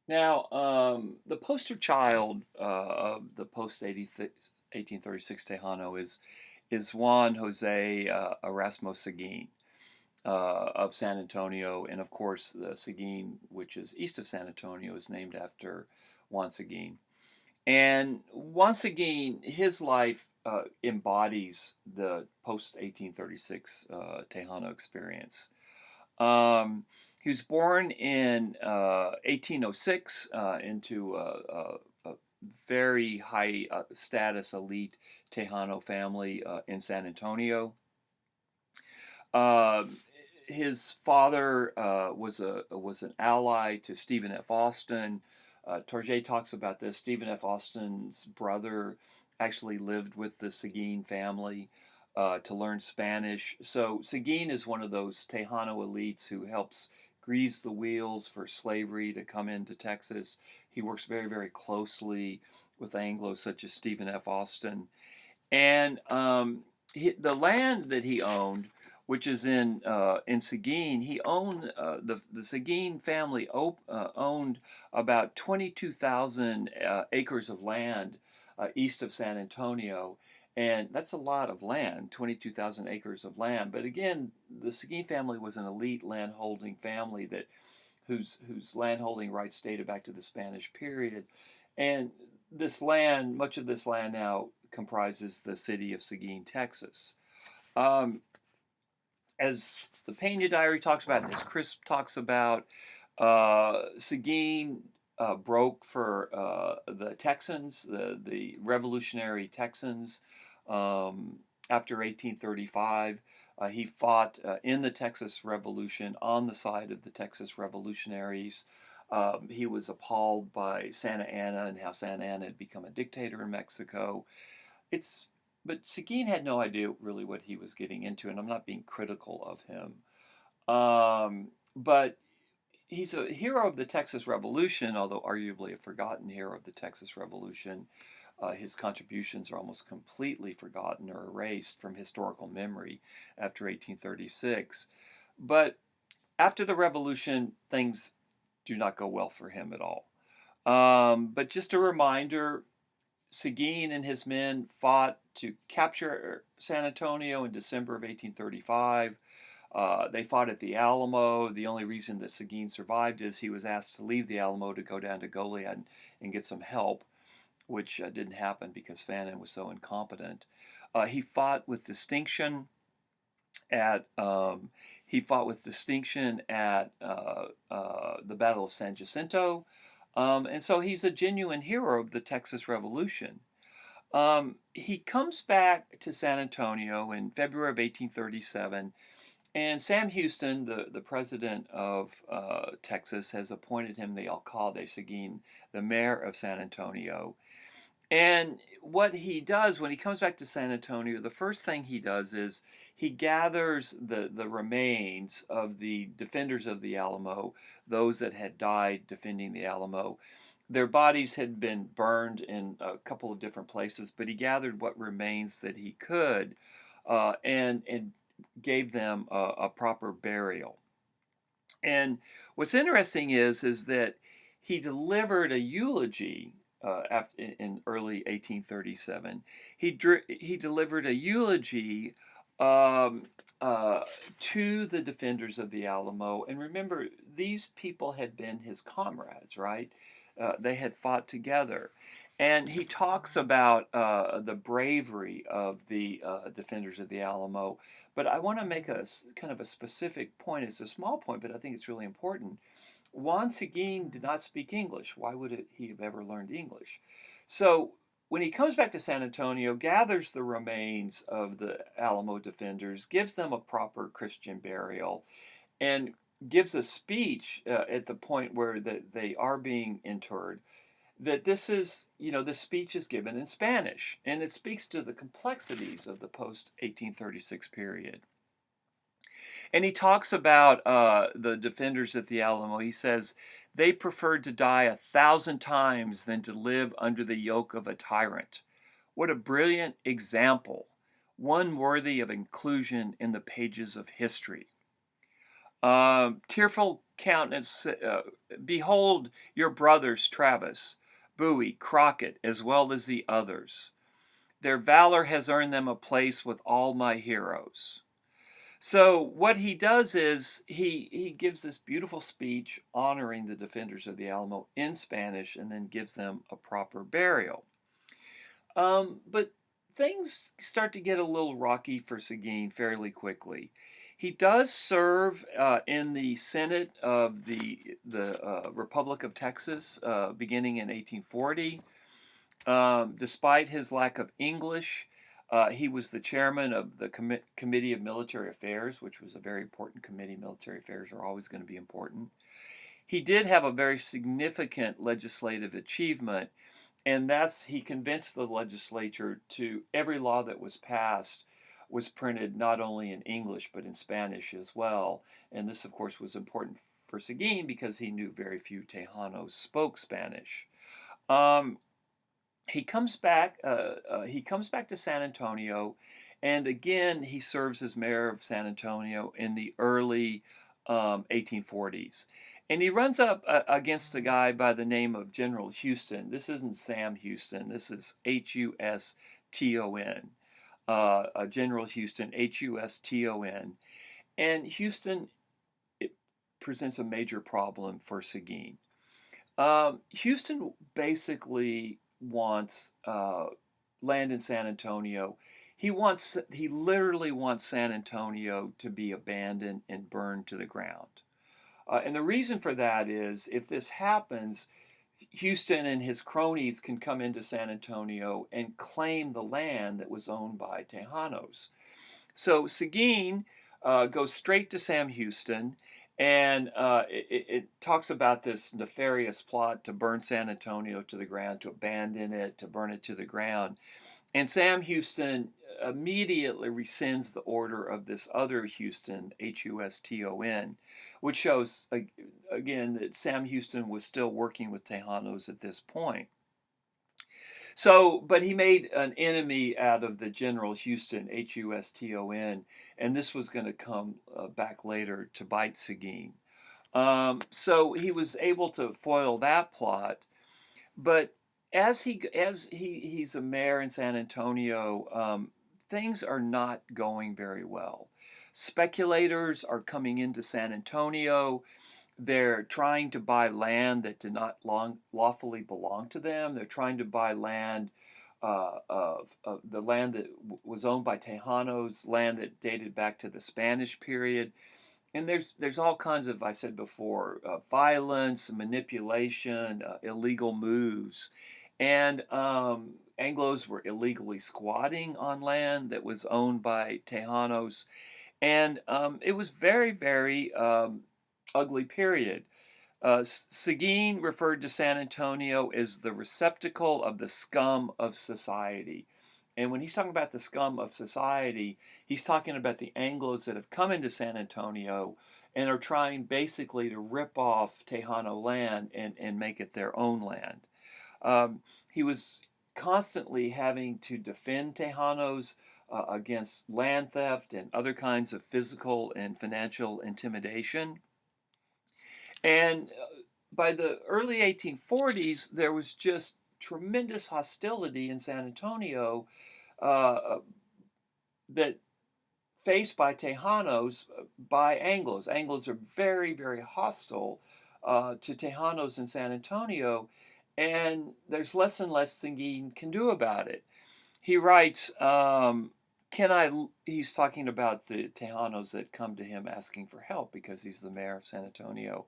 Now, the poster child of the post-1836 Tejano is Juan Jose Erasmo Seguin of San Antonio, and of course the Seguin, which is east of San Antonio, is named after Juan Seguin. And once again, his life embodies the post 1836 Tejano experience. Um, he was born in 1806 into a very high status elite Tejano family in San Antonio. Uh, his father was an ally to Stephen F. Austin. Target talks about this. Stephen F. Austin's brother actually lived with the Seguin family to learn Spanish. So Seguin is one of those Tejano elites who helps grease the wheels for slavery to come into Texas. He works very, very closely with Anglos such as Stephen F. Austin. And the land that he owned, which is in Seguin, he owned the Seguin family owned about 22,000 acres of land east of San Antonio, and that's a lot of land, 22,000 acres of land. But again, the Seguin family was an elite landholding family that whose landholding rights dated back to the Spanish period, and this land, much of this land now comprises the city of Seguin, Texas. Um, as the Pena Diary talks about, as Chris talks about, Seguin broke for the Texans, the Revolutionary Texans, after 1835. He fought in the Texas Revolution on the side of the Texas Revolutionaries. He was appalled by Santa Anna and how Santa Anna had become a dictator in Mexico. It's but Seguin had no idea really what he was getting into, and I'm not being critical of him. But he's a hero of the Texas Revolution, although arguably a forgotten hero of the Texas Revolution. His contributions are almost completely forgotten or erased from historical memory after 1836. But after the revolution, things do not go well for him at all. But just a reminder, Seguin and his men fought to capture San Antonio in December of 1835. They fought at the Alamo. The only reason that Seguin survived is he was asked to leave the Alamo to go down to Goliad and get some help, which didn't happen because Fannin was so incompetent. He fought with distinction at the Battle of San Jacinto, and so he's a genuine hero of the Texas Revolution. He comes back to San Antonio in February of 1837, and Sam Houston, the president of Texas, has appointed him the alcalde Seguin, the mayor of San Antonio. And what he does when he comes back to San Antonio, the first thing he does is he gathers the remains of the defenders of the Alamo, those that had died defending the Alamo. Their bodies had been burned in a couple of different places, but he gathered what remains that he could and gave them a proper burial. And what's interesting is that he delivered a eulogy in early 1837. He delivered a eulogy um, to the defenders of the Alamo. And remember, these people had been his comrades, right? They had fought together. And he talks about the bravery of the defenders of the Alamo. But I want to make a kind of a specific point. It's a small point, but I think it's really important. Juan Seguin did not speak English. Why would he have ever learned English? So when he comes back to San Antonio, gathers the remains of the Alamo defenders, gives them a proper Christian burial, and gives a speech at the point where they are being interred. That this is, this speech is given in Spanish, and it speaks to the complexities of the post 1836 period. And he talks about the defenders at the Alamo. He says, they preferred to die 1,000 times than to live under the yoke of a tyrant. What a brilliant example, one worthy of inclusion in the pages of history. Tearful countenance, behold your brothers Travis, Bowie, Crockett, as well as the others. Their valor has earned them a place with all my heroes. So what he does is he gives this beautiful speech honoring the defenders of the Alamo in Spanish and then gives them a proper burial. But things start to get a little rocky for Seguin fairly quickly. He does serve in the Senate of the Republic of Texas beginning in 1840. Despite his lack of English, he was the chairman of the Committee of Military Affairs, which was a very important committee. Military affairs are always going to be important. He did have a very significant legislative achievement, and he convinced the legislature to every law that was passed was printed not only in English but in Spanish as well. And this, of course, was important for Seguin because he knew very few Tejanos spoke Spanish. He comes back. He comes back to San Antonio, and again he serves as mayor of San Antonio in the early 1840s. And he runs up against a guy by the name of General Houston. This isn't Sam Houston. This is Huston. General Houston, Huston. And Houston, it presents a major problem for Seguin. Houston basically wants land in San Antonio. He literally wants San Antonio to be abandoned and burned to the ground. And the reason for that is if this happens, Houston and his cronies can come into San Antonio and claim the land that was owned by Tejanos. So Seguin goes straight to Sam Houston, and it talks about this nefarious plot to burn San Antonio to the ground, to abandon it, to burn it to the ground. And Sam Houston immediately rescinds the order of this other Houston, Huston, which shows, again, that Sam Houston was still working with Tejanos at this point. So, but he made an enemy out of the General Houston, Huston, and this was going to come back later to bite Seguin. So he was able to foil that plot, but as he's a mayor in San Antonio, things are not going very well. Speculators are coming into San Antonio. They're trying to buy land that did not lawfully belong to them. They're trying to buy land of the land that was owned by Tejanos, land that dated back to the Spanish period. And there's all kinds of, I said before, violence, manipulation, illegal moves. And Anglos were illegally squatting on land that was owned by Tejanos. And it was very, very ugly period. Seguin referred to San Antonio as the receptacle of the scum of society. And when he's talking about the scum of society, he's talking about the Anglos that have come into San Antonio and are trying basically to rip off Tejano land and make it their own land. He was constantly having to defend Tejanos against land theft and other kinds of physical and financial intimidation. And by the early 1840s, there was just tremendous hostility in San Antonio that faced by Tejanos by Anglos. Anglos are very, very hostile to Tejanos in San Antonio, and there's less and less Seguin can do about it. He writes, he's talking about the Tejanos that come to him asking for help because he's the mayor of San Antonio.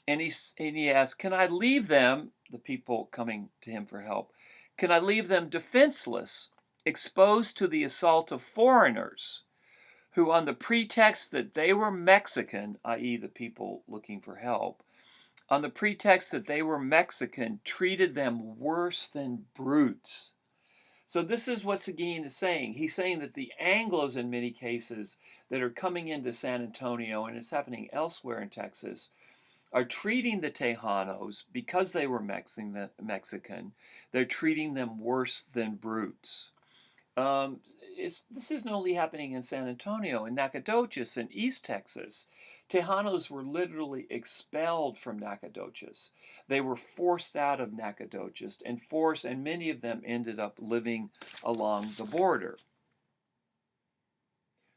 And he asks, can I leave them, the people coming to him for help, can I leave them defenseless, exposed to the assault of foreigners who, on the pretext that they were Mexican, i.e. the people looking for help, on the pretext that they were Mexican, treated them worse than brutes? So this is what Seguin is saying. He's saying that the Anglos, in many cases, that are coming into San Antonio, and it's happening elsewhere in Texas, are treating the Tejanos, because they were Mexican, they're treating them worse than brutes. This isn't only happening in San Antonio. In Nacogdoches in East Texas, Tejanos were literally expelled from Nacogdoches. They were forced out of Nacogdoches and many of them ended up living along the border.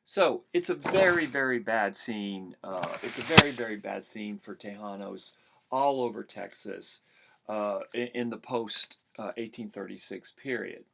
So it's a very, very bad scene. It's a very, very bad scene for Tejanos all over Texas in the post 1836 period.